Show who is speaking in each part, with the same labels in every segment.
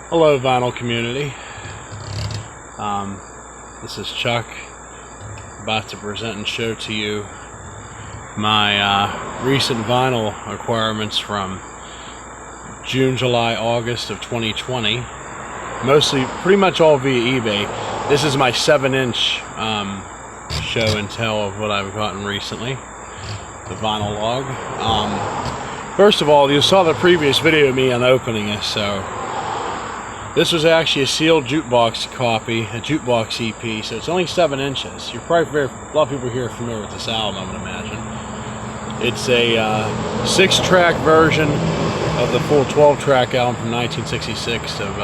Speaker 1: Hello, vinyl community. This is Chuck, about to present and show to you my recent vinyl acquirements from June, July, August of 2020. Mostly, pretty much all via eBay. This is my 7-inch show and tell of what I've gotten recently, the vinyl log. First of all, you saw the previous video of me unopening it, so this was actually a sealed jukebox copy, a jukebox EP, so it's only 7 inches. You're probably a lot of people here are familiar with this album, I would imagine. It's a 6-track version of the full 12-track album from 1966 of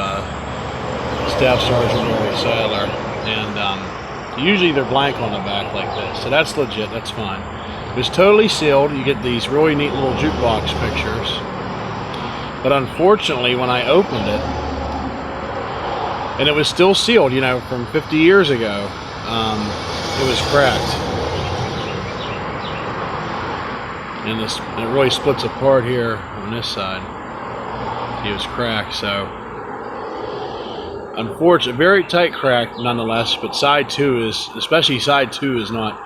Speaker 1: Staff Sergeant Mary Sadler, and usually they're blank on the back like this, so that's legit, that's fine. It was totally sealed. You get these really neat little jukebox pictures, but unfortunately when I opened it, and it was still sealed, you know, from 50 years ago, it was cracked. And it really splits apart here on this side. It was cracked, so unfortunately, very tight crack nonetheless, but side 2 is, especially side 2 is not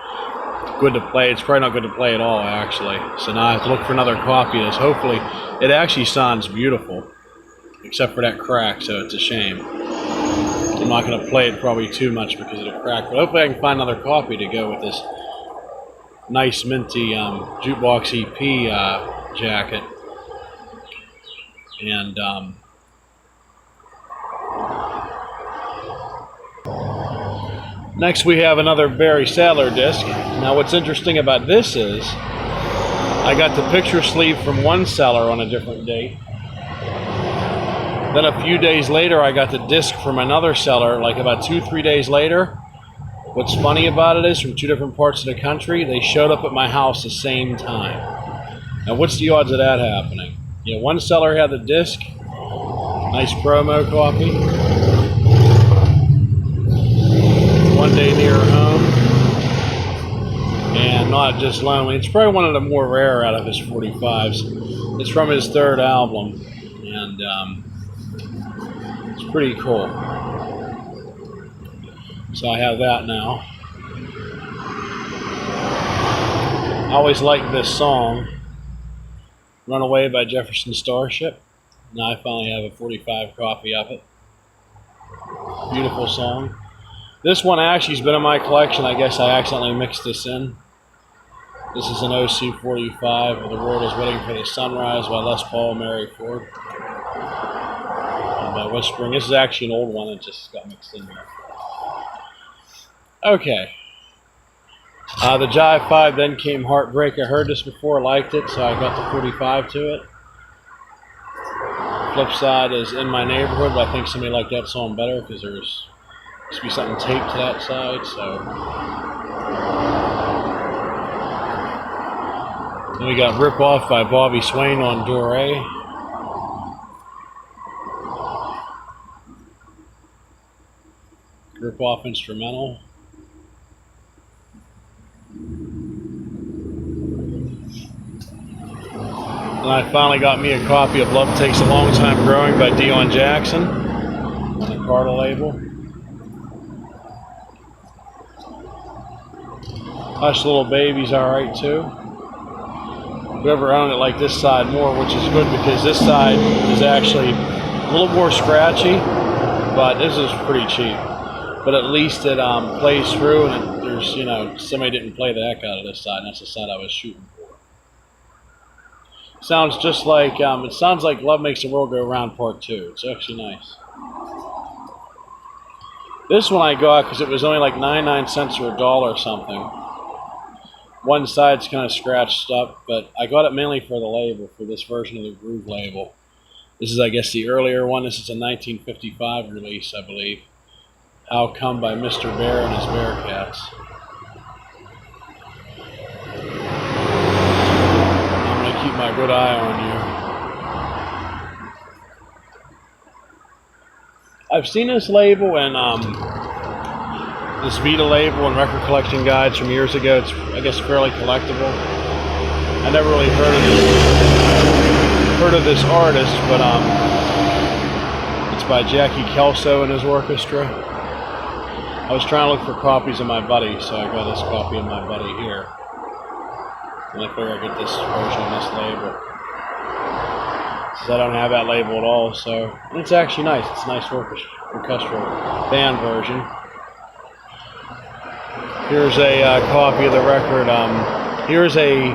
Speaker 1: good to play. It's probably not good to play at all, actually. So now I have to look for another copy of this. Hopefully, it actually sounds beautiful, except for that crack, so it's a shame. I'm not going to play it probably too much because of the crack, but hopefully I can find another copy to go with this nice minty jukebox EP jacket. And next we have another Barry Sadler disc. Now what's interesting about this is I got the picture sleeve from one seller on a different date. Then a few days later, I got the disc from another seller, like about 2-3 days later. What's funny about it is, from 2 different parts of the country, they showed up at my house the same time. Now, what's the odds of that happening? You know, one seller had the disc, nice promo copy. One day near home, and not just lonely. It's probably one of the more rare out of his 45s. It's from his 3rd album, and it's pretty cool. So I have that now. I always liked this song, Runaway by Jefferson Starship. Now I finally have a 45 copy of it. Beautiful song. This one actually has been in my collection. I guess I accidentally mixed this in. This is an OC 45, The World is Waiting for the Sunrise by Les Paul and Mary Ford. By Whispering. This is actually an old one, it just got mixed in there. Okay. The Jive 5, then came Heartbreak. I heard this before, liked it, so I got the 45 to it. Flip side is In My Neighborhood, but I think somebody liked that song better because there's supposed to be something taped to that side, so. Then we got Rip Off by Bobby Swain on Doré. Rip Off instrumental. And I finally got me a copy of Love Takes a Long Time Growing by Dion Jackson on the Carter label. Hush Little Baby's alright too. Whoever owned it liked this side more, which is good because this side is actually a little more scratchy, but this is pretty cheap. But at least it plays through, and there's, you know, somebody didn't play the heck out of this side, and that's the side I was shooting for. Sounds just like, it sounds like Love Makes the World Go Round Part 2. It's actually nice. This one I got because it was only like 99 cents or $1 or something. One side's kind of scratched up, but I got it mainly for the label, for this version of the Groove label. This is, I guess, the earlier one. This is a 1955 release, I believe. How Come by Mr. Bear and his Bearcats. I'm going to keep my good eye on you. I've seen this label and this Vita label and record collection guides from years ago. It's, I guess, fairly collectible. I never really heard of this artist, but it's by Jackie Kelso and his orchestra. I was trying to look for copies of my buddy, so I got this copy of my buddy here. And I figure I get this version of this label. Since I don't have that label at all, so it's actually nice. It's a nice orchestral band version. Here's a copy of the record. Here's a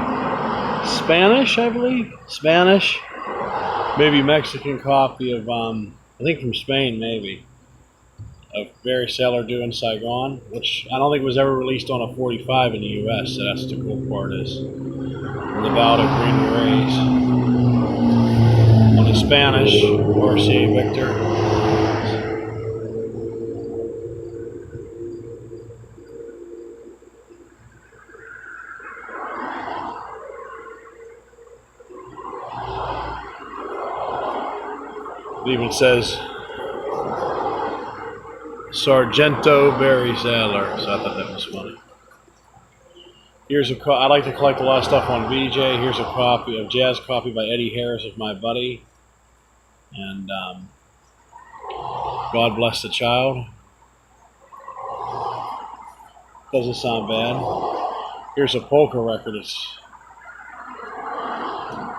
Speaker 1: Spanish, I believe? Spanish? Maybe Mexican copy of, I think from Spain, maybe. Of Barry Sailor doing Saigon, which I don't think was ever released on a 45 in the US, so that's the cool part is. The Ballad of Green Berets. On the Spanish, RCA Victor. It even says Sargento Barry Sailor, so I thought that was funny. Here's I like to collect a lot of stuff on VJ. Here's a copy of jazz copy by Eddie Harris of my buddy, and God Bless the Child. Doesn't sound bad. Here's a polka record. It's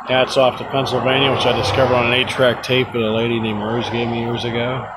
Speaker 1: Hats Off to Pennsylvania, which I discovered on an 8-track tape that a lady named Rose gave me years ago.